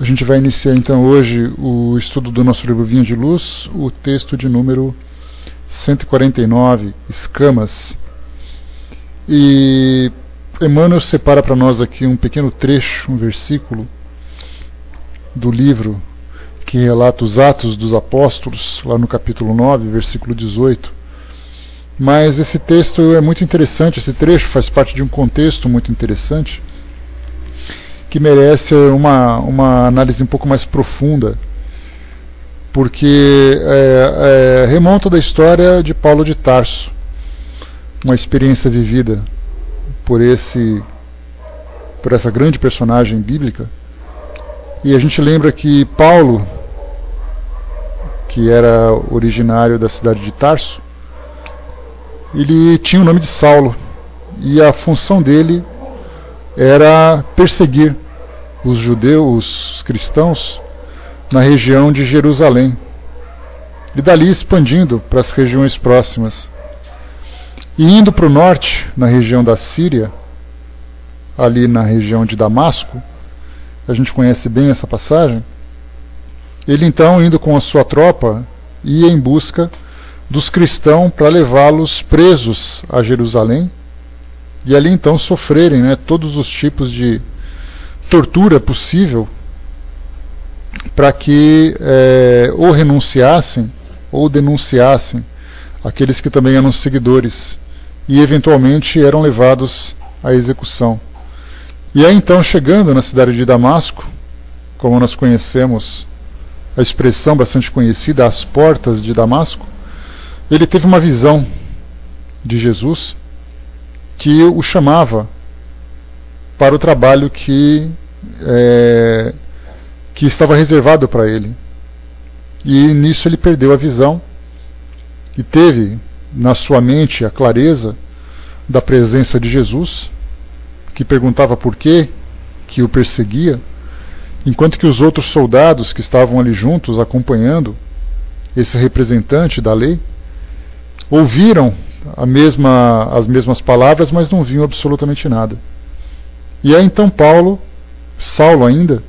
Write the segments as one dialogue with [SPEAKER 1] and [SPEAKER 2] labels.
[SPEAKER 1] A gente vai iniciar então hoje o estudo do nosso livro Vinha de Luz, o texto de número 149, Escamas. E Emmanuel separa para nós aqui um pequeno trecho, um versículo do livro que relata os Atos dos Apóstolos, lá no capítulo 9, versículo 18. Mas esse texto é muito interessante, esse trecho faz parte de um contexto muito interessante, que merece uma análise um pouco mais profunda, porque remonta da história de Paulo de Tarso, uma experiência vivida por essa grande personagem bíblica. E a gente lembra que Paulo, que era originário da cidade de Tarso, ele tinha o nome de Saulo, e a função dele era perseguir os judeus, os cristãos, na região de Jerusalém, e dali expandindo para as regiões próximas. E indo para o norte, na região da Síria, ali na região de Damasco, a gente conhece bem essa passagem, ele então, indo com a sua tropa, ia em busca dos cristãos para levá-los presos a Jerusalém, e ali então sofrerem todos os tipos de tortura possível, para que ou renunciassem ou denunciassem aqueles que também eram seguidores, e eventualmente eram levados à execução. E aí então, chegando na cidade de Damasco, como nós conhecemos a expressão bastante conhecida, às portas de Damasco, ele teve uma visão de Jesus que o chamava para o trabalho que estava reservado para ele. E nisso ele perdeu a visão e teve na sua mente a clareza da presença de Jesus, que perguntava por que o perseguia, enquanto que os outros soldados que estavam ali juntos acompanhando esse representante da lei ouviram as mesmas palavras, mas não viam absolutamente nada. E aí então Saulo ainda,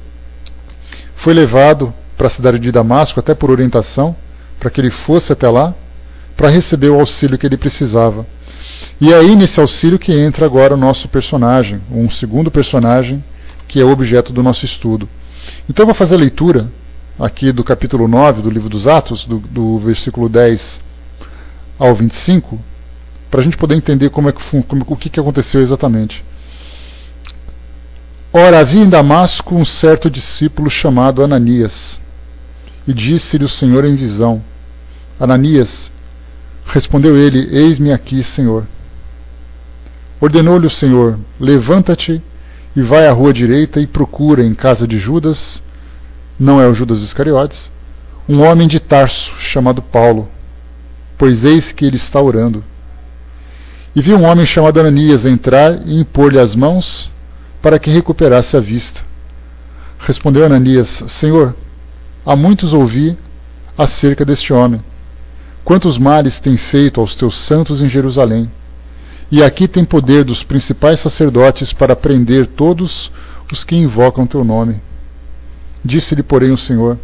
[SPEAKER 1] foi levado para a cidade de Damasco, até por orientação, para que ele fosse até lá, para receber o auxílio que ele precisava. E é aí nesse auxílio que entra agora o nosso personagem, um segundo personagem, que é o objeto do nosso estudo. Então eu vou fazer a leitura aqui do capítulo 9 do livro dos Atos, do versículo 10 ao 25, para a gente poder entender o que aconteceu exatamente. Ora, havia em Damasco um certo discípulo chamado Ananias, e disse-lhe o Senhor em visão: Ananias. Respondeu ele: Eis-me aqui, Senhor. Ordenou-lhe o Senhor: Levanta-te e vai à rua direita e procura em casa de Judas, não é o Judas Iscariotes, um homem de Tarso chamado Paulo, pois eis que ele está orando. E viu um homem chamado Ananias entrar e impor-lhe as mãos para que recuperasse a vista. Respondeu Ananias: Senhor, há muitos ouvi acerca deste homem, quantos males tem feito aos teus santos em Jerusalém, e aqui tem poder dos principais sacerdotes para prender todos os que invocam teu nome. Disse-lhe, porém, o Senhor: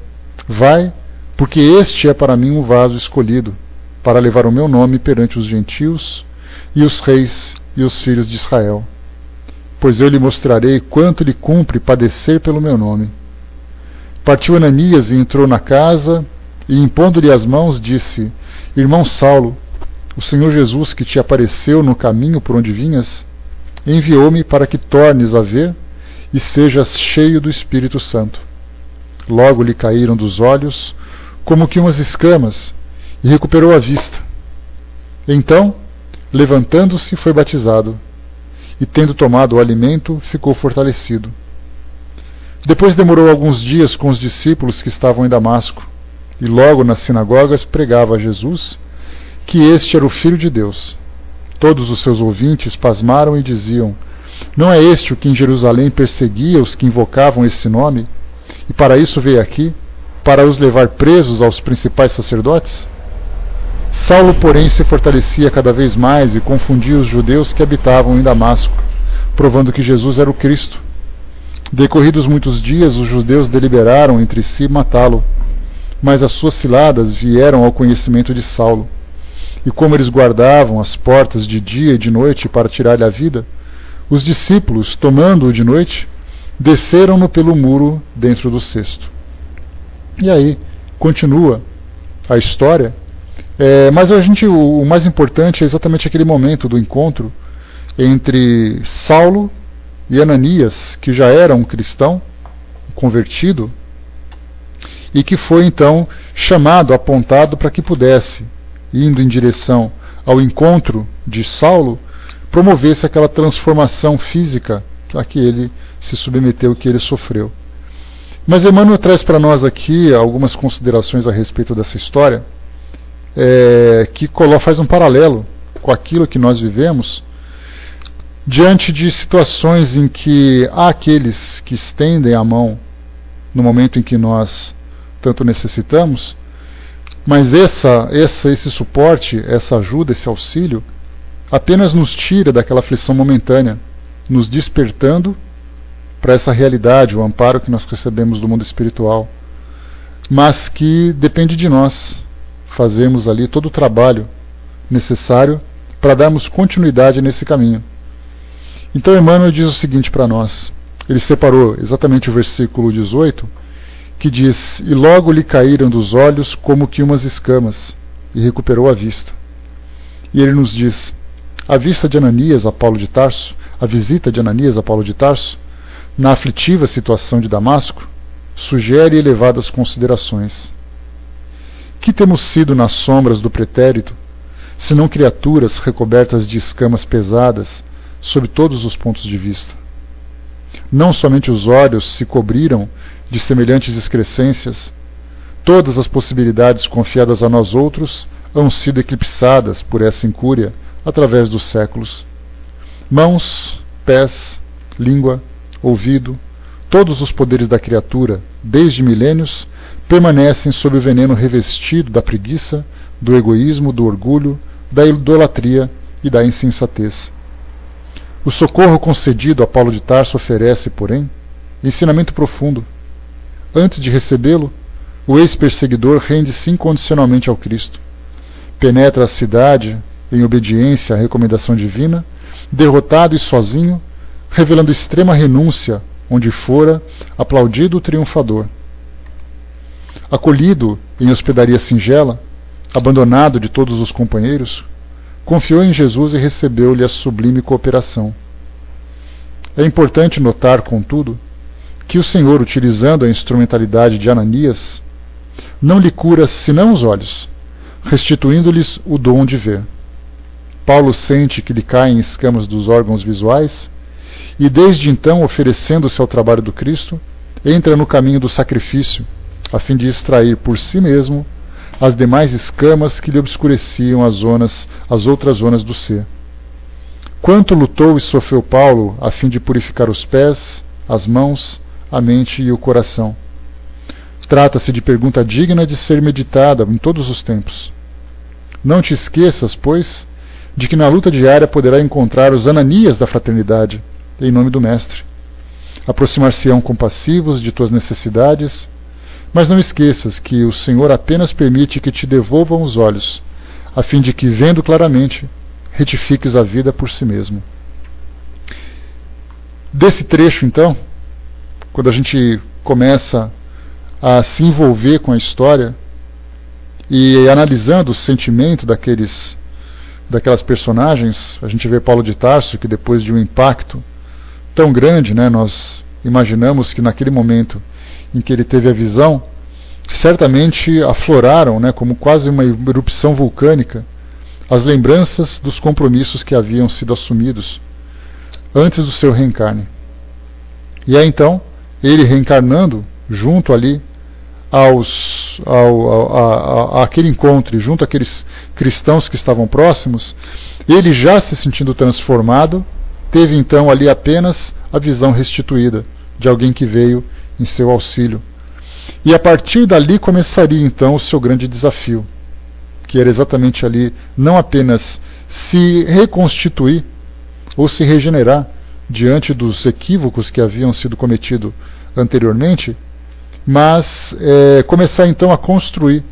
[SPEAKER 1] Vai, porque este é para mim um vaso escolhido, para levar o meu nome perante os gentios e os reis e os filhos de Israel. Pois eu lhe mostrarei quanto lhe cumpre padecer pelo meu nome. Partiu Ananias e entrou na casa, e impondo-lhe as mãos, disse: Irmão Saulo, o Senhor Jesus, que te apareceu no caminho por onde vinhas, enviou-me para que tornes a ver e sejas cheio do Espírito Santo. Logo lhe caíram dos olhos como que umas escamas, e recuperou a vista. Então, levantando-se, foi batizado, e tendo tomado o alimento, ficou fortalecido. Depois demorou alguns dias com os discípulos que estavam em Damasco, e logo nas sinagogas pregava a Jesus que este era o Filho de Deus. Todos os seus ouvintes pasmaram e diziam: Não é este o que em Jerusalém perseguia os que invocavam esse nome, e para isso veio aqui, para os levar presos aos principais sacerdotes? Saulo, porém, se fortalecia cada vez mais e confundia os judeus que habitavam em Damasco, provando que Jesus era o Cristo. Decorridos muitos dias, os judeus deliberaram entre si matá-lo, mas as suas ciladas vieram ao conhecimento de Saulo. E como eles guardavam as portas de dia e de noite para tirar-lhe a vida, os discípulos, tomando-o de noite, desceram-no pelo muro dentro do cesto. E aí continua a história, mas o mais importante é exatamente aquele momento do encontro entre Saulo e Ananias, que já era um cristão convertido, e que foi então chamado, apontado para que pudesse, indo em direção ao encontro de Saulo, promovesse aquela transformação física a que ele se submeteu, que ele sofreu. Mas Emmanuel traz para nós aqui algumas considerações a respeito dessa história, que faz um paralelo com aquilo que nós vivemos, diante de situações em que há aqueles que estendem a mão no momento em que nós tanto necessitamos, mas esse suporte, essa ajuda, esse auxílio, apenas nos tira daquela aflição momentânea, nos despertando para essa realidade, o amparo que nós recebemos do mundo espiritual, mas que depende de nós fazermos ali todo o trabalho necessário para darmos continuidade nesse caminho. Então Emmanuel diz o seguinte para nós, ele separou exatamente o versículo 18, que diz: "E logo lhe caíram dos olhos como que umas escamas, e recuperou a vista." E ele nos diz: a visita de Ananias a Paulo de Tarso, na aflitiva situação de Damasco, sugere elevadas considerações. Que temos sido nas sombras do pretérito, senão criaturas recobertas de escamas pesadas, sob todos os pontos de vista? Não somente os olhos se cobriram de semelhantes excrescências, todas as possibilidades confiadas a nós outros hão sido eclipsadas por essa incúria através dos séculos. Mãos, pés, língua, ouvido, todos os poderes da criatura, desde milênios, permanecem sob o veneno revestido da preguiça, do egoísmo, do orgulho, da idolatria e da insensatez. O socorro concedido a Paulo de Tarso oferece, porém, ensinamento profundo. Antes de recebê-lo, o ex-perseguidor rende-se incondicionalmente ao Cristo. Penetra a cidade em obediência à recomendação divina, derrotado e sozinho, revelando extrema renúncia onde fora aplaudido o triunfador. Acolhido em hospedaria singela, abandonado de todos os companheiros, confiou em Jesus e recebeu-lhe a sublime cooperação. É importante notar, contudo, que o Senhor, utilizando a instrumentalidade de Ananias, não lhe cura senão os olhos, restituindo-lhes o dom de ver. Paulo sente que lhe caem escamas dos órgãos visuais e, desde então, oferecendo-se ao trabalho do Cristo, entra no caminho do sacrifício, a fim de extrair por si mesmo as demais escamas que lhe obscureciam as outras zonas do ser. Quanto lutou e sofreu Paulo a fim de purificar os pés, as mãos, a mente e o coração. Trata-se de pergunta digna de ser meditada em todos os tempos. Não te esqueças, pois, de que na luta diária poderá encontrar os Ananias da fraternidade, em nome do Mestre. Aproximar-se-ão compassivos de tuas necessidades, mas não esqueças que o Senhor apenas permite que te devolvam os olhos, a fim de que, vendo claramente, retifiques a vida por si mesmo. Desse trecho, então, quando a gente começa a se envolver com a história e analisando o sentimento daquelas personagens, a gente vê Paulo de Tarso, que depois de um impacto tão grande, nós imaginamos que naquele momento em que ele teve a visão, certamente afloraram, como quase uma erupção vulcânica, as lembranças dos compromissos que haviam sido assumidos antes do seu reencarne. E é então, ele reencarnando junto ali àquele encontro, junto àqueles cristãos que estavam próximos, ele já se sentindo transformado, teve então ali apenas a visão restituída de alguém que veio em seu auxílio. E a partir dali começaria então o seu grande desafio, que era exatamente ali não apenas se reconstituir ou se regenerar diante dos equívocos que haviam sido cometidos anteriormente, mas começar então a construir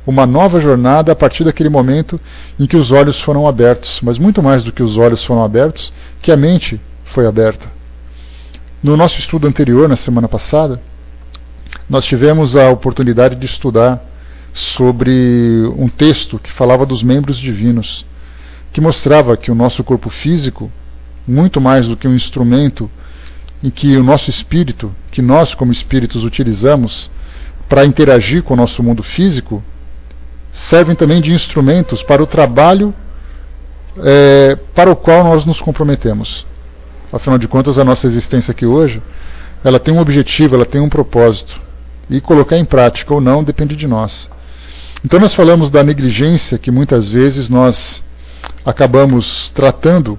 [SPEAKER 1] uma nova jornada a partir daquele momento em que os olhos foram abertos, mas muito mais do que os olhos foram abertos, que a mente foi aberta. No nosso estudo anterior, na semana passada, nós tivemos a oportunidade de estudar sobre um texto que falava dos membros divinos, que mostrava que o nosso corpo físico, muito mais do que um instrumento em que o nosso espírito, que nós como espíritos utilizamos para interagir com o nosso mundo físico, servem também de instrumentos para o trabalho para o qual nós nos comprometemos. Afinal de contas, a nossa existência aqui hoje, ela tem um objetivo, ela tem um propósito. E colocar em prática ou não depende de nós. Então nós falamos da negligência que muitas vezes nós acabamos tratando,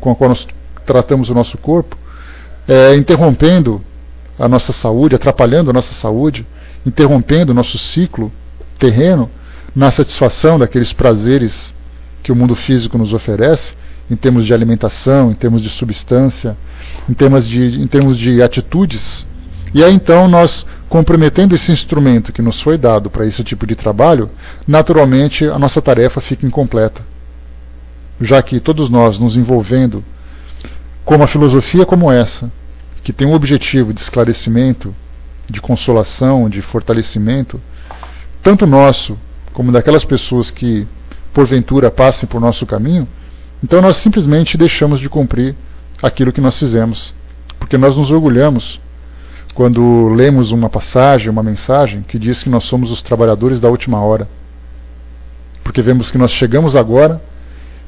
[SPEAKER 1] com a qual nós tratamos o nosso corpo, interrompendo a nossa saúde, atrapalhando a nossa saúde, interrompendo o nosso ciclo terreno na satisfação daqueles prazeres que o mundo físico nos oferece, em termos de alimentação, em termos de substância, em termos de atitudes. E aí então nós, comprometendo esse instrumento que nos foi dado para esse tipo de trabalho, naturalmente a nossa tarefa fica incompleta. Já que todos nós nos envolvendo com uma filosofia como essa, que tem um objetivo de esclarecimento, de consolação, de fortalecimento, tanto nosso como daquelas pessoas que porventura passem por nosso caminho, então nós simplesmente deixamos de cumprir aquilo que nós fizemos, porque nós nos orgulhamos quando lemos uma passagem, uma mensagem que diz que nós somos os trabalhadores da última hora, porque vemos que nós chegamos agora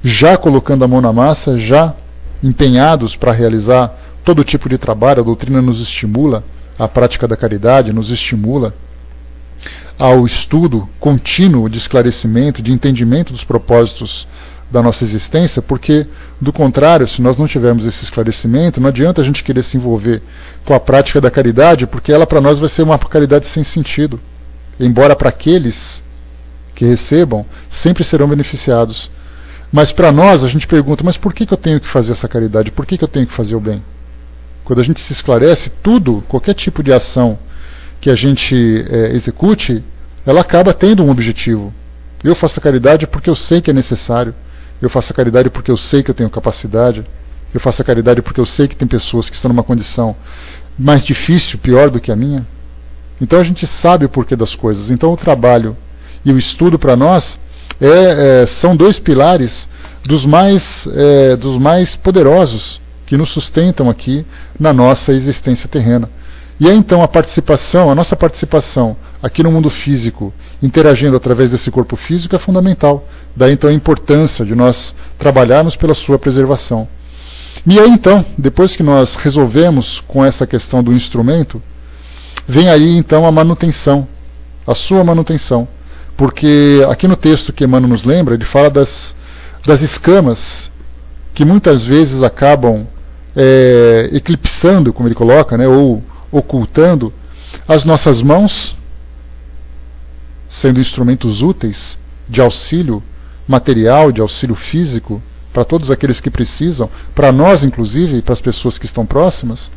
[SPEAKER 1] já colocando a mão na massa, já empenhados para realizar todo tipo de trabalho. A doutrina nos estimula à prática da caridade, nos estimula ao estudo contínuo de esclarecimento, de entendimento dos propósitos da nossa existência, porque, do contrário, se nós não tivermos esse esclarecimento, não adianta a gente querer se envolver com a prática da caridade, porque ela para nós vai ser uma caridade sem sentido, embora para aqueles que recebam sempre serão beneficiados. Mas para nós a gente pergunta, mas por que eu tenho que fazer essa caridade? Por que eu tenho que fazer o bem? Quando a gente se esclarece, tudo, qualquer tipo de ação que a gente execute, ela acaba tendo um objetivo. Eu faço a caridade porque eu sei que é necessário. Eu faço a caridade porque eu sei que eu tenho capacidade. Eu faço a caridade porque eu sei que tem pessoas que estão numa condição mais difícil, pior do que a minha. Então a gente sabe o porquê das coisas. Então o trabalho e o estudo para nós são dois pilares dos mais poderosos que nos sustentam aqui na nossa existência terrena. E aí então a nossa participação aqui no mundo físico, interagindo através desse corpo físico, é fundamental. Daí então a importância de nós trabalharmos pela sua preservação. E aí então, depois que nós resolvemos com essa questão do instrumento, vem aí então a manutenção, a sua manutenção. Porque aqui no texto que Emmanuel nos lembra, ele fala das escamas que muitas vezes acabam eclipsando, como ele coloca, ou ocultando as nossas mãos, sendo instrumentos úteis de auxílio material, de auxílio físico, para todos aqueles que precisam, para nós inclusive, e para as pessoas que estão próximas,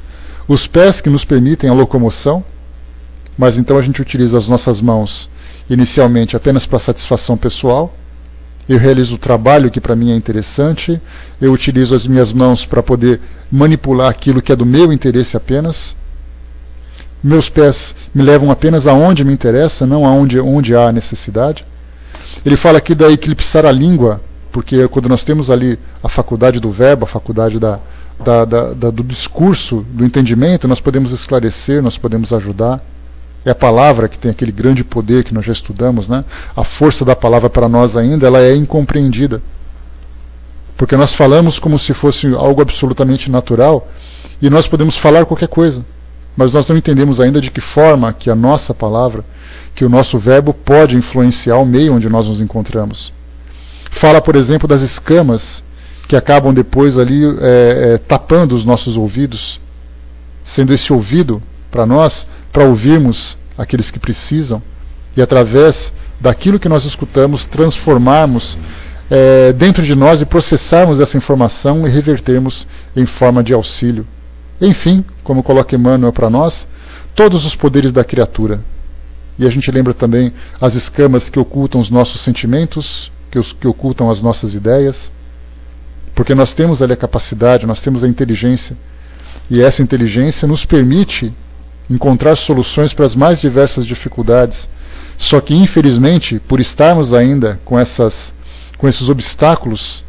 [SPEAKER 1] os pés que nos permitem a locomoção, mas então a gente utiliza as nossas mãos inicialmente apenas para satisfação pessoal. Eu realizo o trabalho que para mim é interessante, eu utilizo as minhas mãos para poder manipular aquilo que é do meu interesse apenas. Meus pés me levam apenas aonde me interessa, não onde há necessidade. Ele fala aqui da eclipsar a língua, porque quando nós temos ali a faculdade do verbo, a faculdade do discurso, do entendimento, nós podemos esclarecer, nós podemos ajudar. É a palavra que tem aquele grande poder que nós já estudamos, né? A força da palavra para nós ainda, ela é incompreendida. Porque nós falamos como se fosse algo absolutamente natural, e nós podemos falar qualquer coisa. Mas nós não entendemos ainda de que forma que a nossa palavra, que o nosso verbo pode influenciar o meio onde nós nos encontramos. Fala, por exemplo, das escamas que acabam depois ali tapando os nossos ouvidos, sendo esse ouvido para nós, para ouvirmos aqueles que precisam, e através daquilo que nós escutamos, transformarmos dentro de nós e processarmos essa informação e revertermos em forma de auxílio. Enfim, como coloca Emmanuel para nós, todos os poderes da criatura. E a gente lembra também as escamas que ocultam os nossos sentimentos, que ocultam as nossas ideias, porque nós temos ali a capacidade, nós temos a inteligência, e essa inteligência nos permite encontrar soluções para as mais diversas dificuldades. Só que, infelizmente, por estarmos ainda com esses obstáculos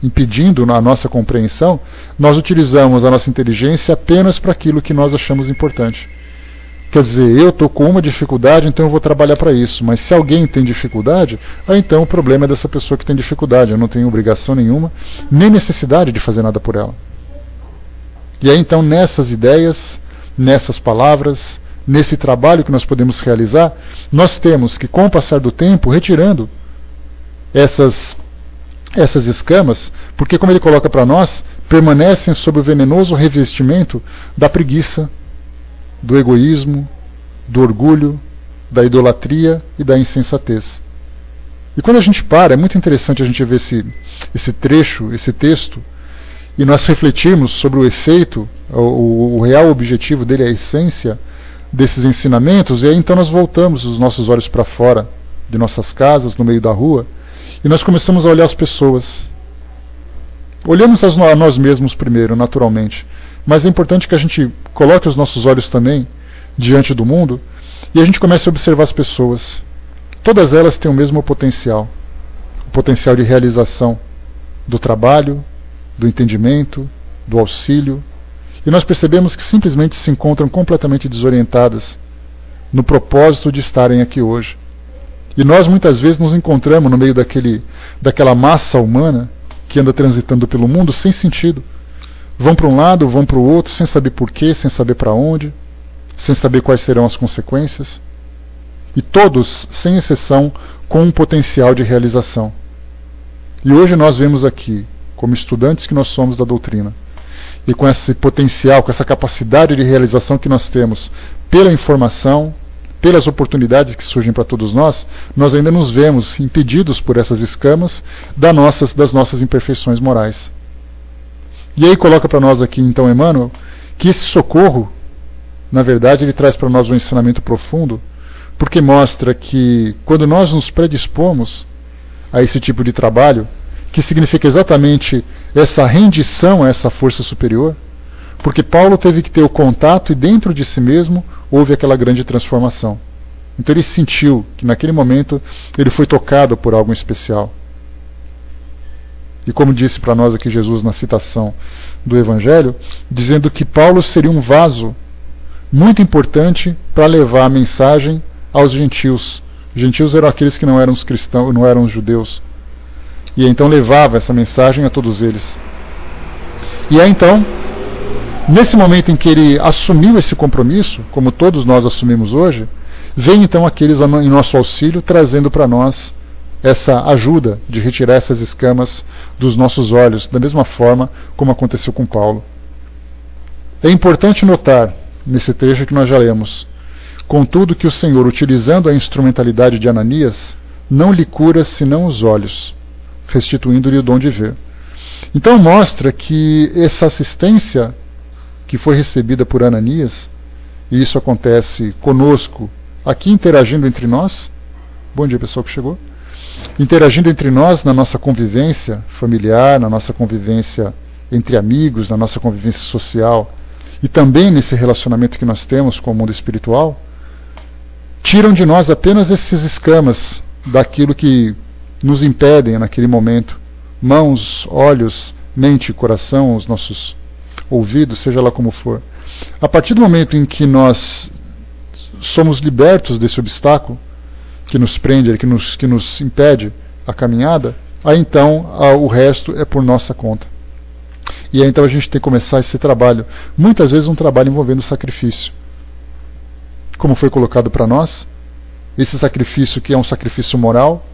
[SPEAKER 1] impedindo a nossa compreensão, nós utilizamos a nossa inteligência apenas para aquilo que nós achamos importante. Quer dizer, eu estou com uma dificuldade, então eu vou trabalhar para isso. Mas se alguém tem dificuldade, então o problema é dessa pessoa que tem dificuldade. Eu não tenho obrigação nenhuma, nem necessidade de fazer nada por ela. E aí então, nessas ideias, nessas palavras, nesse trabalho que nós podemos realizar, nós temos que, com o passar do tempo, retirando essas escamas, porque, como ele coloca para nós, permanecem sob o venenoso revestimento da preguiça, do egoísmo, do orgulho, da idolatria e da insensatez. E quando a gente para, é muito interessante a gente ver esse trecho, esse texto, e nós refletirmos sobre o efeito, o real objetivo dele, a essência desses ensinamentos, e aí então nós voltamos os nossos olhos para fora de nossas casas, no meio da rua, e nós começamos a olhar as pessoas. Olhamos a nós mesmos primeiro, naturalmente, mas é importante que a gente coloque os nossos olhos também diante do mundo e a gente comece a observar as pessoas. Todas elas têm o mesmo potencial, o potencial de realização do trabalho, do entendimento, do auxílio, e nós percebemos que simplesmente se encontram completamente desorientadas no propósito de estarem aqui hoje. E nós muitas vezes nos encontramos no meio daquela massa humana que anda transitando pelo mundo sem sentido. Vão para um lado, vão para o outro, sem saber porquê, sem saber para onde, sem saber quais serão as consequências. E todos, sem exceção, com um potencial de realização. E hoje nós vemos aqui, como estudantes que nós somos da doutrina, e com esse potencial, com essa capacidade de realização que nós temos pela informação, pelas oportunidades que surgem para todos nós ainda nos vemos impedidos por essas escamas das nossas imperfeições morais. E aí coloca para nós aqui, então, Emmanuel, que esse socorro, na verdade, ele traz para nós um ensinamento profundo, porque mostra que quando nós nos predispomos a esse tipo de trabalho, que significa exatamente essa rendição a essa força superior, porque Paulo teve que ter o contato e dentro de si mesmo houve aquela grande transformação. Então ele sentiu que naquele momento ele foi tocado por algo especial. E como disse para nós aqui Jesus na citação do Evangelho, dizendo que Paulo seria um vaso muito importante para levar a mensagem aos gentios. Os gentios eram aqueles que não eram os cristãos, não eram os judeus. E então levava essa mensagem a todos eles. E aí então, nesse momento em que ele assumiu esse compromisso, como todos nós assumimos hoje, vem então aqueles em nosso auxílio trazendo para nós essa ajuda de retirar essas escamas dos nossos olhos, da mesma forma como aconteceu com Paulo. É importante notar, nesse trecho que nós já lemos, contudo que o Senhor, utilizando a instrumentalidade de Ananias, não lhe cura senão os olhos, restituindo-lhe o dom de ver. Então mostra que essa assistência que foi recebida por Ananias, e isso acontece conosco, aqui interagindo entre nós, bom dia pessoal que chegou, interagindo entre nós na nossa convivência familiar, na nossa convivência entre amigos, na nossa convivência social, e também nesse relacionamento que nós temos com o mundo espiritual, tiram de nós apenas esses escamas daquilo que nos impedem naquele momento, mãos, olhos, mente, coração, os nossos ouvidos, seja lá como for. A partir do momento em que nós somos libertos desse obstáculo que nos prende, que nos impede a caminhada, aí então o resto é por nossa conta. E aí então a gente tem que começar esse trabalho, muitas vezes um trabalho envolvendo sacrifício. Como foi colocado para nós, esse sacrifício que é um sacrifício moral,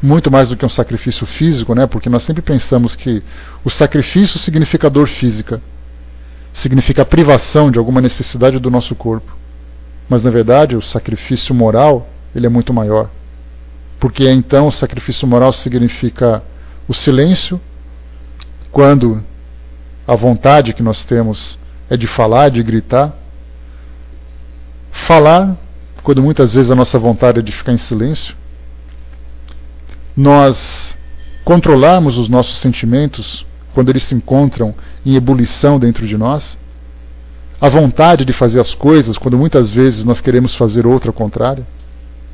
[SPEAKER 1] muito mais do que um sacrifício físico, né? Porque nós sempre pensamos que o sacrifício significa dor física, significa a privação de alguma necessidade do nosso corpo. Mas na verdade o sacrifício moral, ele é muito maior. porque então o sacrifício moral significa o silêncio, quando a vontade que nós temos é de falar, de gritar. Falar, quando muitas vezes a nossa vontade é de ficar em silêncio. Nós controlarmos os nossos sentimentos quando eles se encontram em ebulição dentro de nós. A vontade de fazer as coisas, quando muitas vezes nós queremos fazer outra ao contrário.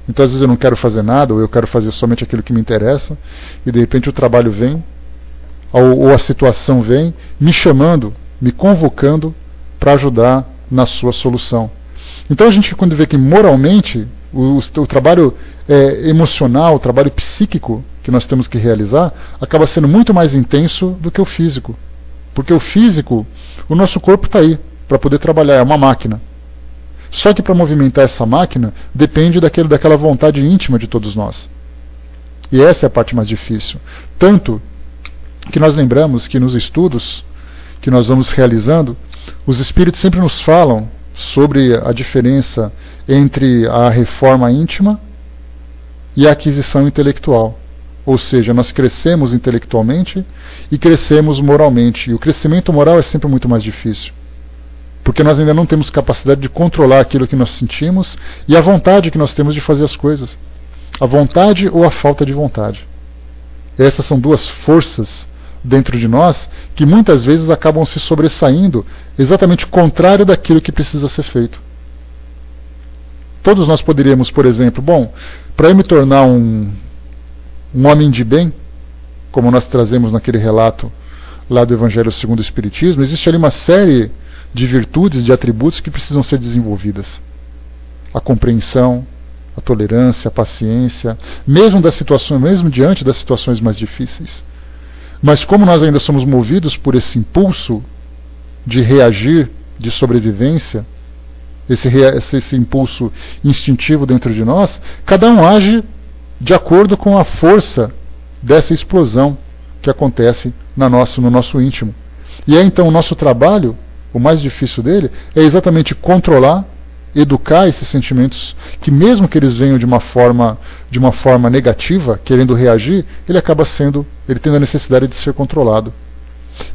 [SPEAKER 1] Então às vezes eu não quero fazer nada, ou eu quero fazer somente aquilo que me interessa, e de repente o trabalho vem, ou a situação vem, me chamando, me convocando para ajudar na sua solução. Então a gente, quando vê que moralmente o trabalho emocional, o trabalho psíquico que nós temos que realizar, acaba sendo muito mais intenso do que o físico. Porque o físico, o nosso corpo está aí para poder trabalhar, é uma máquina. Só que para movimentar essa máquina depende daquela vontade íntima de todos nós. E essa é a parte mais difícil. Tanto que nós lembramos que nos estudos que nós vamos realizando, os espíritos sempre nos falam sobre a diferença entre a reforma íntima e a aquisição intelectual. Ou seja, nós crescemos intelectualmente e crescemos moralmente. E o crescimento moral é sempre muito mais difícil, porque nós ainda não temos capacidade de controlar aquilo que nós sentimos e a vontade que nós temos de fazer as coisas. A vontade ou a falta de vontade. Essas são duas forças dentro de nós que muitas vezes acabam se sobressaindo exatamente contrário daquilo que precisa ser feito. Todos nós poderíamos, por exemplo, para eu me tornar um homem de bem, como nós trazemos naquele relato lá do Evangelho segundo o Espiritismo, existe ali uma série de virtudes, de atributos que precisam ser desenvolvidas. A compreensão, a tolerância, a paciência, mesmo diante das situações mais difíceis. Mas como nós ainda somos movidos por esse impulso de reagir, de sobrevivência, esse impulso instintivo dentro de nós, cada um age de acordo com a força dessa explosão que acontece no nosso íntimo. E é então o nosso trabalho, o mais difícil dele, é exatamente controlar, educar esses sentimentos, que mesmo que eles venham de uma forma negativa, querendo reagir, ele tendo a necessidade de ser controlado.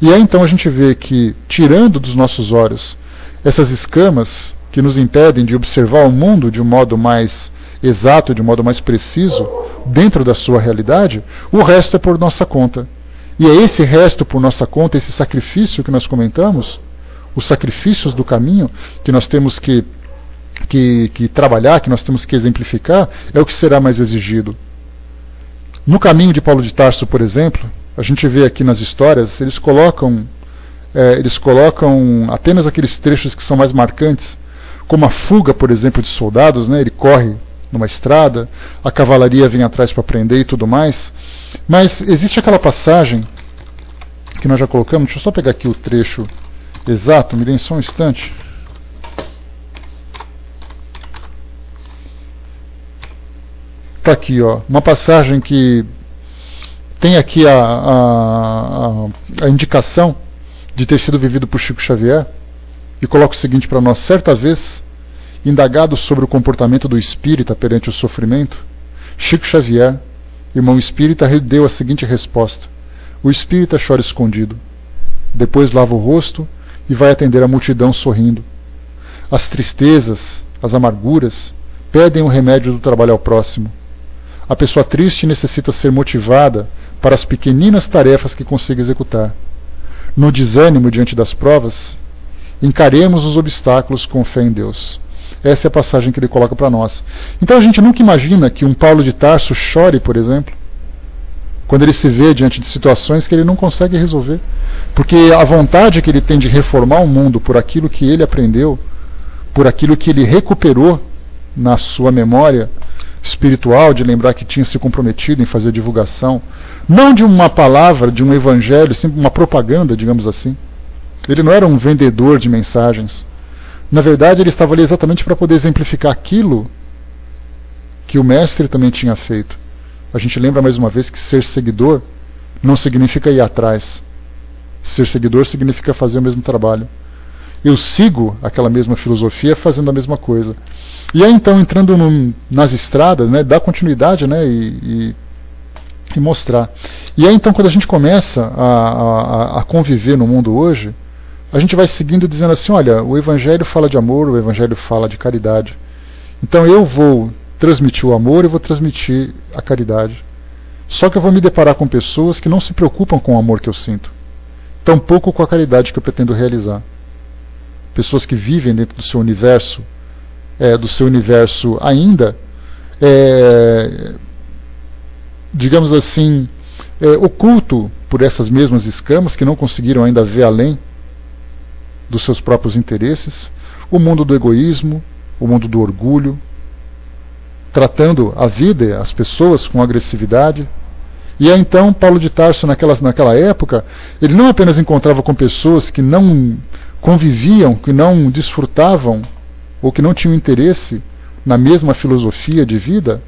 [SPEAKER 1] E aí então a gente vê que, tirando dos nossos olhos essas escamas que nos impedem de observar o mundo de um modo mais exato, de um modo mais preciso, dentro da sua realidade, o resto é por nossa conta. E é esse resto por nossa conta, esse sacrifício que nós comentamos, os sacrifícios do caminho, que nós temos que trabalhar, que nós temos que exemplificar, é o que será mais exigido. No caminho de Paulo de Tarso, por exemplo, a gente vê aqui nas histórias, eles colocam apenas aqueles trechos que são mais marcantes, como a fuga, por exemplo, de soldados, né? Ele corre numa estrada, a cavalaria vem atrás para prender e tudo mais. Mas existe aquela passagem que nós já colocamos, deixa eu só pegar aqui o trecho exato, me deem só um instante. Está aqui, uma passagem que tem aqui a indicação de ter sido vivido por Chico Xavier, e coloca o seguinte para nós: certa vez, indagado sobre o comportamento do espírita perante o sofrimento, Chico Xavier, irmão espírita, deu a seguinte resposta: o espírita chora escondido, depois lava o rosto e vai atender a multidão sorrindo. As tristezas, as amarguras, pedem o remédio do trabalho ao próximo. A pessoa triste necessita ser motivada para as pequeninas tarefas que consiga executar. No desânimo diante das provas, encaremos os obstáculos com fé em Deus. Essa é a passagem que ele coloca para nós. Então a gente nunca imagina que um Paulo de Tarso chore, por exemplo, quando ele se vê diante de situações que ele não consegue resolver. Porque a vontade que ele tem de reformar o mundo por aquilo que ele aprendeu, por aquilo que ele recuperou na sua memória espiritual, de lembrar que tinha se comprometido em fazer a divulgação, não de uma palavra, de um evangelho, sempre uma propaganda, digamos assim. Ele não era um vendedor de mensagens. Na verdade, ele estava ali exatamente para poder exemplificar aquilo que o mestre também tinha feito. A gente lembra mais uma vez que ser seguidor não significa ir atrás. Ser seguidor significa fazer o mesmo trabalho. eu sigo aquela mesma filosofia fazendo a mesma coisa. E aí então, entrando nas estradas, né, dar continuidade, né, e mostrar. E aí então, quando a gente começa a conviver no mundo hoje, a gente vai seguindo dizendo assim, olha, o Evangelho fala de amor, o Evangelho fala de caridade. Então eu vou transmitir o amor e vou transmitir a caridade. Só que eu vou me deparar com pessoas que não se preocupam com o amor que eu sinto, tampouco com a caridade que eu pretendo realizar. Pessoas que vivem dentro do seu universo, ainda, digamos assim, oculto por essas mesmas escamas, que não conseguiram ainda ver além dos seus próprios interesses, o mundo do egoísmo, o mundo do orgulho, tratando a vida e as pessoas com agressividade. E aí então Paulo de Tarso, naquela época, ele não apenas encontrava com pessoas que não conviviam, que não desfrutavam, ou que não tinham interesse na mesma filosofia de vida,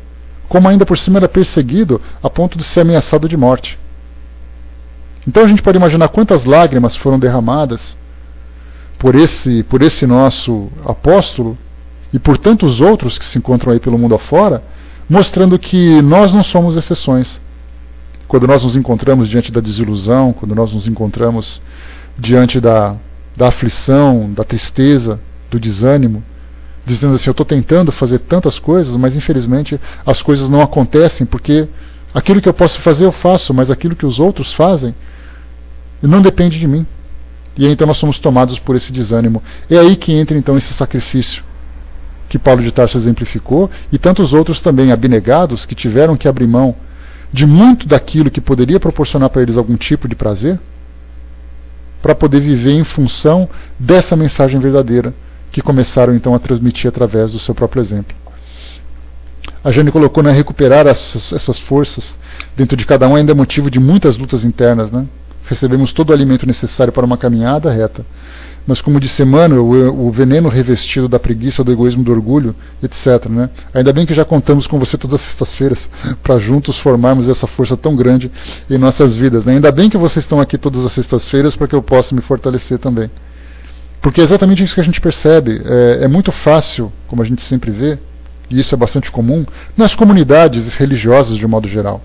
[SPEAKER 1] como ainda por cima era perseguido a ponto de ser ameaçado de morte. Então a gente pode imaginar quantas lágrimas foram derramadas por esse nosso apóstolo e por tantos outros que se encontram aí pelo mundo afora, mostrando que nós não somos exceções. Quando nós nos encontramos diante da desilusão, quando nós nos encontramos diante da aflição, da tristeza, do desânimo, dizendo assim, eu estou tentando fazer tantas coisas, mas infelizmente as coisas não acontecem, porque aquilo que eu posso fazer eu faço, mas aquilo que os outros fazem não depende de mim. E aí então nós somos tomados por esse desânimo. É aí que entra então esse sacrifício que Paulo de Tarso exemplificou, e tantos outros também abnegados que tiveram que abrir mão de muito daquilo que poderia proporcionar para eles algum tipo de prazer, para poder viver em função dessa mensagem verdadeira que começaram então a transmitir através do seu próprio exemplo. A Jane colocou, né, recuperar essas forças dentro de cada um ainda é motivo de muitas lutas internas, né? Recebemos todo o alimento necessário para uma caminhada reta, mas como disse Emmanuel, o veneno revestido da preguiça, do egoísmo, do orgulho, etc. Né? Ainda bem que já contamos com você todas as sextas-feiras para juntos formarmos essa força tão grande em nossas vidas. Né? Ainda bem que vocês estão aqui todas as sextas-feiras para que eu possa me fortalecer também. Porque é exatamente isso que a gente percebe. É muito fácil, como a gente sempre vê, e isso é bastante comum, nas comunidades religiosas de um modo geral.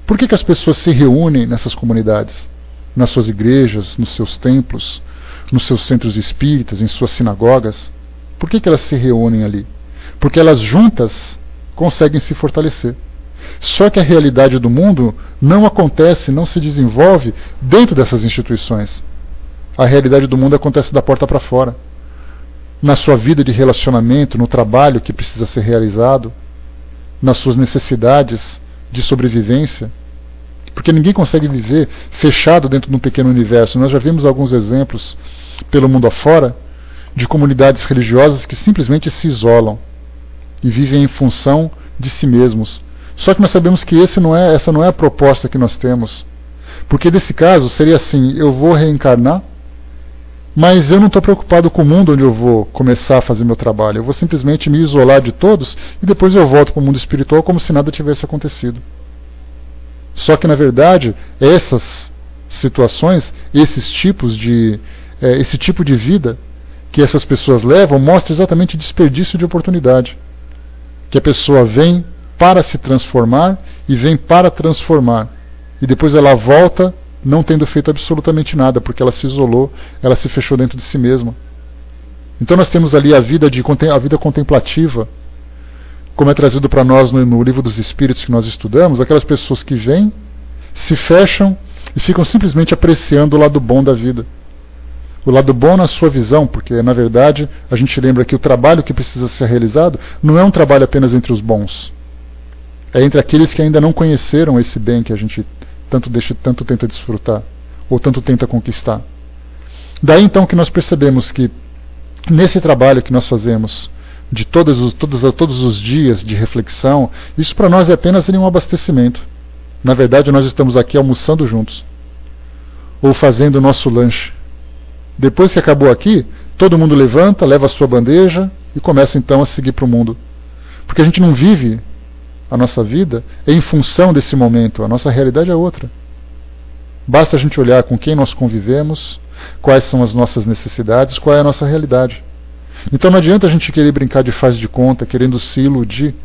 [SPEAKER 1] Por que as pessoas se reúnem nessas comunidades? Nas suas igrejas, nos seus templos, nos seus centros espíritas, em suas sinagogas? Por que elas se reúnem ali? Porque elas juntas conseguem se fortalecer. Só que a realidade do mundo não acontece, não se desenvolve dentro dessas instituições. A realidade do mundo acontece da porta para fora. Na sua vida de relacionamento, no trabalho que precisa ser realizado, nas suas necessidades de sobrevivência. Porque ninguém consegue viver fechado dentro de um pequeno universo. Nós já vimos alguns exemplos pelo mundo afora de comunidades religiosas que simplesmente se isolam e vivem em função de si mesmos. Só que nós sabemos que essa não é a proposta que nós temos. Porque nesse caso seria assim, eu vou reencarnar, mas eu não estou preocupado com o mundo onde eu vou começar a fazer meu trabalho. Eu vou simplesmente me isolar de todos e depois eu volto para o mundo espiritual como se nada tivesse acontecido. Só que, na verdade, essas situações, esse tipo de vida que essas pessoas levam mostra exatamente o desperdício de oportunidade. Que a pessoa vem para se transformar e vem para transformar. E depois ela volta não tendo feito absolutamente nada, porque ela se isolou, ela se fechou dentro de si mesma. Então nós temos ali a vida contemplativa, como é trazido para nós no Livro dos Espíritos que nós estudamos, aquelas pessoas que vêm, se fecham e ficam simplesmente apreciando o lado bom da vida. O lado bom na sua visão, porque na verdade a gente lembra que o trabalho que precisa ser realizado não é um trabalho apenas entre os bons. É entre aqueles que ainda não conheceram esse bem que a gente tanto tenta desfrutar, ou tanto tenta conquistar. Daí então que nós percebemos que nesse trabalho que nós fazemos, de todos os dias de reflexão, isso para nós é apenas um abastecimento. Na verdade, nós estamos aqui almoçando juntos, ou fazendo o nosso lanche. Depois que acabou aqui, todo mundo levanta, leva a sua bandeja e começa então a seguir para o mundo. Porque a gente não vive a nossa vida em função desse momento, a nossa realidade é outra. Basta a gente olhar com quem nós convivemos, quais são as nossas necessidades, qual é a nossa realidade. Então não adianta a gente querer brincar de faz de conta, querendo se iludir,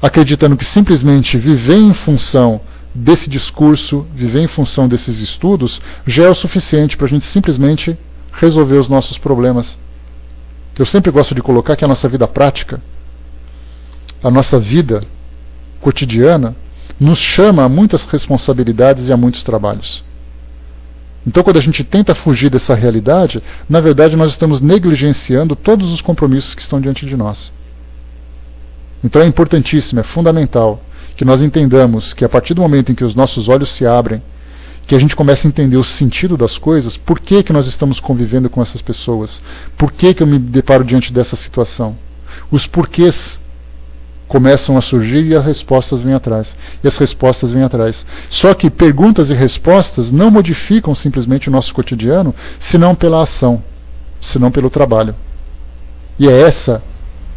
[SPEAKER 1] acreditando que simplesmente viver em função desse discurso, viver em função desses estudos, já é o suficiente para a gente simplesmente resolver os nossos problemas. Eu sempre gosto de colocar que a nossa vida prática, a nossa vida cotidiana, nos chama a muitas responsabilidades e a muitos trabalhos. Então, quando a gente tenta fugir dessa realidade, na verdade nós estamos negligenciando todos os compromissos que estão diante de nós. Então é importantíssimo, é fundamental que nós entendamos que a partir do momento em que os nossos olhos se abrem, que a gente começa a entender o sentido das coisas, por que que nós estamos convivendo com essas pessoas, por que que eu me deparo diante dessa situação. Os porquês começam a surgir e as respostas vêm atrás. E as respostas vêm atrás. Só que perguntas e respostas não modificam simplesmente o nosso cotidiano, senão pela ação, senão pelo trabalho. E é essa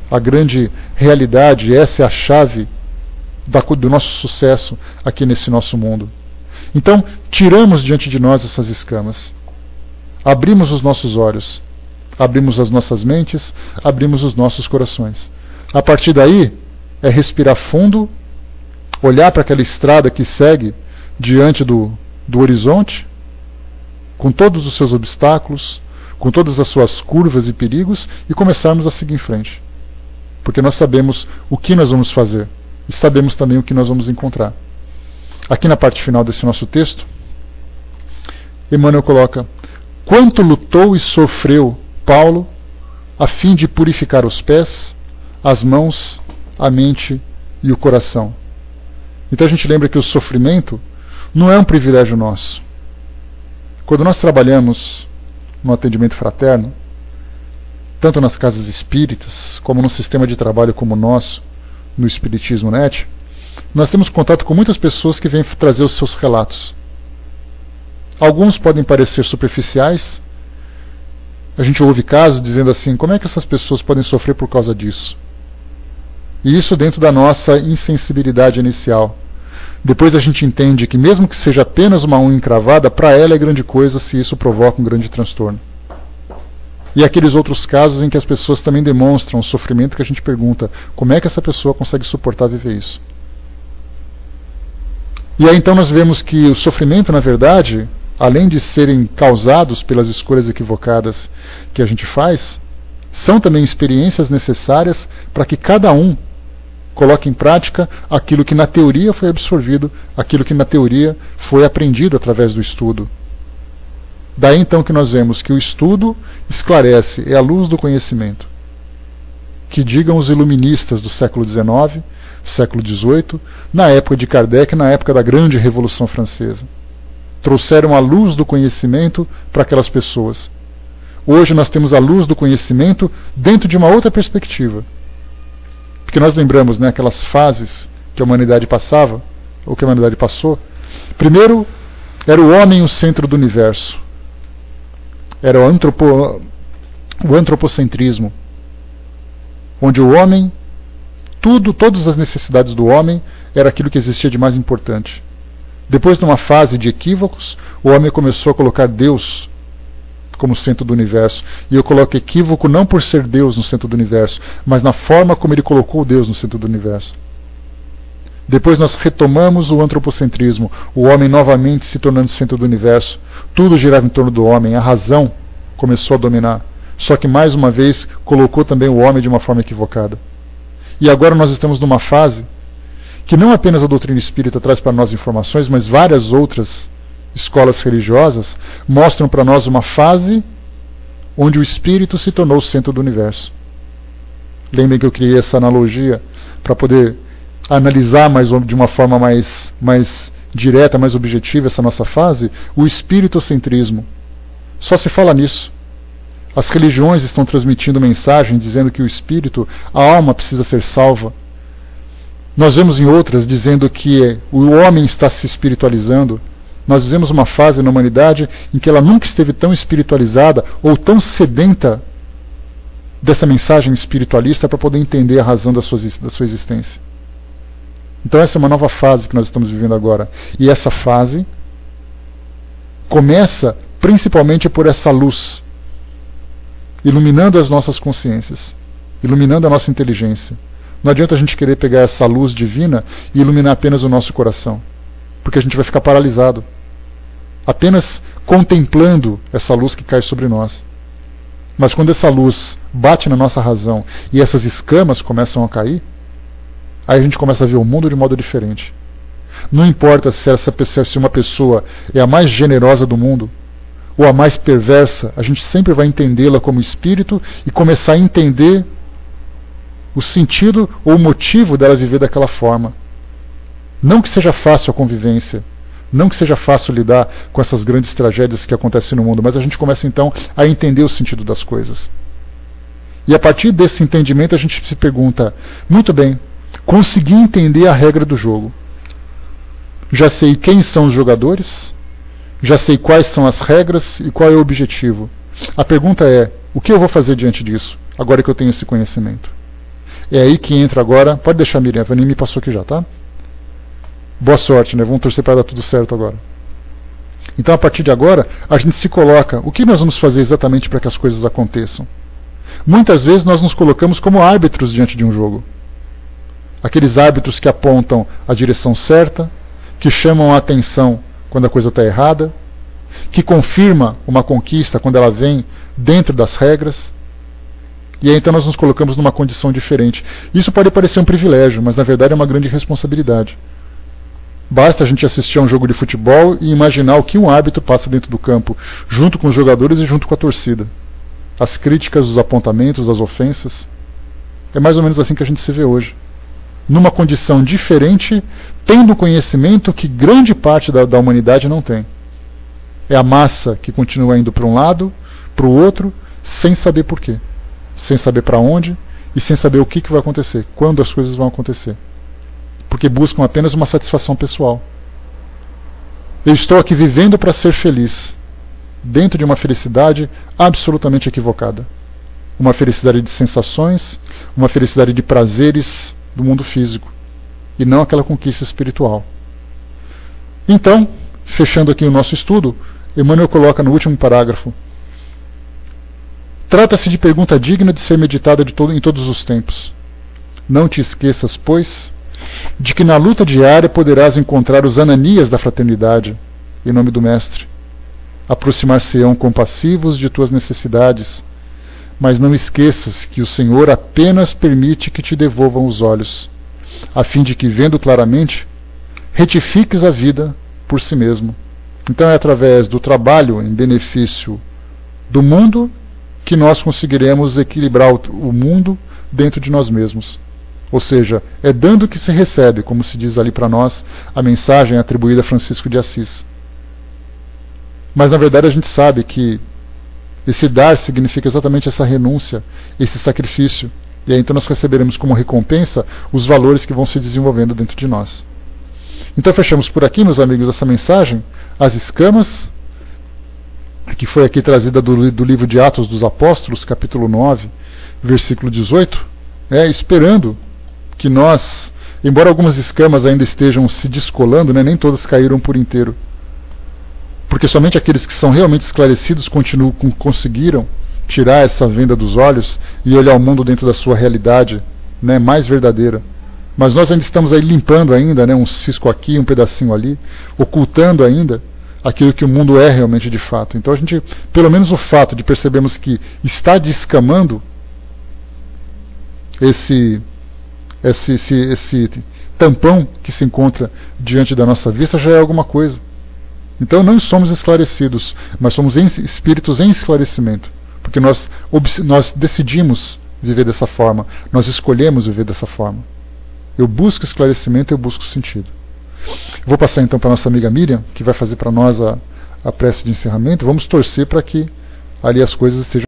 [SPEAKER 1] a grande realidade, essa é a chave do nosso sucesso aqui nesse nosso mundo. Então, tiramos diante de nós essas escamas. Abrimos os nossos olhos, abrimos as nossas mentes, abrimos os nossos corações. A partir daí, é respirar fundo, olhar para aquela estrada que segue diante do horizonte, com todos os seus obstáculos, com todas as suas curvas e perigos, e começarmos a seguir em frente. Porque nós sabemos o que nós vamos fazer, e sabemos também o que nós vamos encontrar. Aqui na parte final desse nosso texto, Emmanuel coloca: quanto lutou e sofreu Paulo a fim de purificar os pés, as mãos, a mente e o coração. Então a gente lembra que o sofrimento não é um privilégio nosso. Quando nós trabalhamos no atendimento fraterno, tanto nas casas espíritas, como no sistema de trabalho como o nosso, no Espiritismo Net, nós temos contato com muitas pessoas que vêm trazer os seus relatos. Alguns podem parecer superficiais. A gente ouve casos dizendo assim: como é que essas pessoas podem sofrer por causa disso? E isso dentro da nossa insensibilidade inicial. Depois a gente entende que mesmo que seja apenas uma unha encravada, para ela é grande coisa se isso provoca um grande transtorno. E aqueles outros casos em que as pessoas também demonstram o sofrimento, que a gente pergunta: como é que essa pessoa consegue suportar viver isso? E aí então nós vemos que o sofrimento, na verdade, além de serem causados pelas escolhas equivocadas que a gente faz, são também experiências necessárias para que cada um coloque em prática aquilo que na teoria foi absorvido, aquilo que na teoria foi aprendido através do estudo. Daí então que nós vemos que o estudo esclarece, é a luz do conhecimento. Que digam os iluministas do século XIX, século XVIII, na época de Kardec, na época da grande Revolução Francesa. Trouxeram a luz do conhecimento para aquelas pessoas. Hoje nós temos a luz do conhecimento dentro de uma outra perspectiva. Porque nós lembramos, né, aquelas fases que a humanidade passava, ou que a humanidade passou. Primeiro, era o homem o centro do universo. Era o antropocentrismo, onde o homem, todas as necessidades do homem, era aquilo que existia de mais importante. Depois, numa fase de equívocos, o homem começou a colocar Deus como centro do universo. E eu coloco equívoco não por ser Deus no centro do universo, mas na forma como ele colocou Deus no centro do universo. Depois nós retomamos o antropocentrismo, o homem novamente se tornando centro do universo. Tudo girava em torno do homem, a razão começou a dominar. Só que mais uma vez colocou também o homem de uma forma equivocada. E agora nós estamos numa fase que não apenas a doutrina espírita traz para nós informações, mas várias outras escolas religiosas mostram para nós uma fase onde o espírito se tornou o centro do universo. Lembrem que eu criei essa analogia para poder analisar de uma forma mais direta, mais objetiva essa nossa fase, o espiritocentrismo. Só se fala nisso. As religiões estão transmitindo mensagem dizendo que o espírito, a alma precisa ser salva. Nós vemos em outras dizendo que o homem está se espiritualizando. Nós vivemos uma fase na humanidade em que ela nunca esteve tão espiritualizada ou tão sedenta dessa mensagem espiritualista para poder entender a razão da sua existência. Então essa é uma nova fase que nós estamos vivendo agora. E essa fase começa principalmente por essa luz, iluminando as nossas consciências, iluminando a nossa inteligência. Não adianta a gente querer pegar essa luz divina e iluminar apenas o nosso coração, porque a gente vai ficar paralisado, apenas contemplando essa luz que cai sobre nós. Mas quando essa luz bate na nossa razão e essas escamas começam a cair, aí a gente começa a ver o mundo de modo diferente. Não importa se uma pessoa é a mais generosa do mundo ou a mais perversa, a gente sempre vai entendê-la como espírito e começar a entender o sentido ou o motivo dela viver daquela forma. Não que seja fácil a convivência, não que seja fácil lidar com essas grandes tragédias que acontecem no mundo, mas a gente começa então a entender o sentido das coisas. E a partir desse entendimento a gente se pergunta, muito bem, consegui entender a regra do jogo. Já sei quem são os jogadores, já sei quais são as regras e qual é o objetivo. A pergunta é, o que eu vou fazer diante disso, agora que eu tenho esse conhecimento? É aí que entra agora, pode deixar, Miriam, a Vani me passou aqui já, tá? Boa sorte, né? Vamos torcer para dar tudo certo agora. Então, a partir de agora, a gente se coloca, o que nós vamos fazer exatamente para que as coisas aconteçam? Muitas vezes nós nos colocamos como árbitros diante de um jogo. Aqueles árbitros que apontam a direção certa, que chamam a atenção quando a coisa está errada, que confirma uma conquista quando ela vem dentro das regras. E aí então nós nos colocamos numa condição diferente. Isso pode parecer um privilégio, mas na verdade é uma grande responsabilidade. Basta a gente assistir a um jogo de futebol e imaginar o que um árbitro passa dentro do campo, junto com os jogadores e junto com a torcida. As críticas, os apontamentos, as ofensas. É mais ou menos assim que a gente se vê hoje. Numa condição diferente, tendo conhecimento que grande parte da humanidade não tem. É a massa que continua indo para um lado, para o outro, sem saber por quê. Sem saber para onde e sem saber o que vai acontecer, quando as coisas vão acontecer. Porque buscam apenas uma satisfação pessoal. Eu estou aqui vivendo para ser feliz, dentro de uma felicidade absolutamente equivocada. Uma felicidade de sensações, uma felicidade de prazeres do mundo físico, e não aquela conquista espiritual. Então, fechando aqui o nosso estudo, Emmanuel coloca no último parágrafo: trata-se de pergunta digna de ser meditada em todos os tempos. Não te esqueças, pois, de que na luta diária poderás encontrar os Ananias da fraternidade, em nome do Mestre. Aproximar-se-ão compassivos de tuas necessidades, mas não esqueças que o Senhor apenas permite que te devolvam os olhos, a fim de que, vendo claramente, retifiques a vida por si mesmo. Então é através do trabalho em benefício do mundo que nós conseguiremos equilibrar o mundo dentro de nós mesmos. Ou seja, é dando que se recebe, como se diz ali para nós, a mensagem atribuída a Francisco de Assis. Mas na verdade a gente sabe que esse dar significa exatamente essa renúncia, esse sacrifício. E aí então nós receberemos como recompensa os valores que vão se desenvolvendo dentro de nós. Então fechamos por aqui, meus amigos, essa mensagem, As Escamas, que foi aqui trazida do livro de Atos dos Apóstolos, capítulo 9, versículo 18, esperando que nós, embora algumas escamas ainda estejam se descolando, nem todas caíram por inteiro, porque somente aqueles que são realmente esclarecidos conseguiram tirar essa venda dos olhos e olhar o mundo dentro da sua realidade, mais verdadeira. Mas nós ainda estamos aí limpando ainda, um cisco aqui, um pedacinho ali, ocultando ainda aquilo que o mundo é realmente de fato. Então a gente, pelo menos o fato de percebermos que está descamando esse tampão que se encontra diante da nossa vista já é alguma coisa. Então não somos esclarecidos, mas somos espíritos em esclarecimento, porque nós decidimos viver dessa forma, nós escolhemos viver dessa forma. Eu busco esclarecimento, eu busco sentido. Vou passar então para a nossa amiga Miriam, que vai fazer para nós a prece de encerramento. Vamos torcer para que ali as coisas estejam